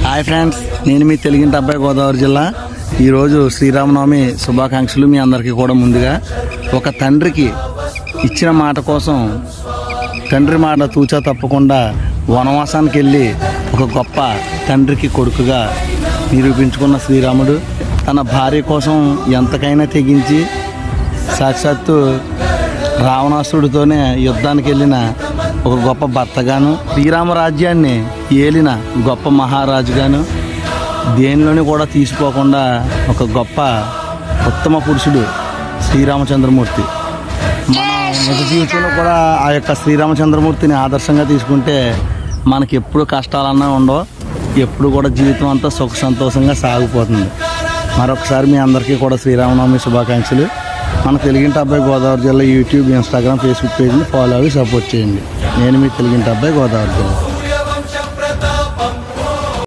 Hi friends, నేను మీ తెలుగింటి అబ్బాయి గోదావరి జిల్లా. ఈరోజు శ్రీరామనవమి శుభాకాంక్షలు మీ అందరికీ కూడా. ముందుగా ఒక తండ్రికి ఇచ్చిన మాట కోసం తండ్రి మాట తూచా తప్పకుండా వనవాసానికి వెళ్ళి ఒక గొప్ప తండ్రికి కొడుకుగా నిరూపించుకున్న శ్రీరాముడు తన భార్య కోసం ఎంతకైనా తెగించి సాక్షాత్తు రావణాసుడితోనే యుద్ధానికి వెళ్ళిన ఒక గొప్ప భర్తగాను, శ్రీరామ రాజ్యాన్ని ఏలిన గొప్ప మహారాజుగాను, దేనిలోని కూడా తీసిపోకుండా ఒక గొప్ప ఉత్తమ పురుషుడు శ్రీరామచంద్రమూర్తి. మనం నిజ జీవితంలో కూడా ఆ యొక్క శ్రీరామచంద్రమూర్తిని ఆదర్శంగా తీసుకుంటే మనకి ఎప్పుడు కష్టాలన్నా ఉండవు, ఎప్పుడు కూడా జీవితం అంతా సుఖ సంతోషంగా సాగిపోతుంది. మరొకసారి మీ అందరికీ కూడా శ్రీరామనవమి శుభాకాంక్షలు. మన తెలుగింటి అబ్బాయి గోదావరి జిల్లా యూట్యూబ్, ఇన్స్టాగ్రామ్, ఫేస్బుక్ పేజ్ని ఫాలో అవి సపోర్ట్ చేయండి. నేను మీ తెలుగింటి అబ్బాయి గోదావరి జిల్లా.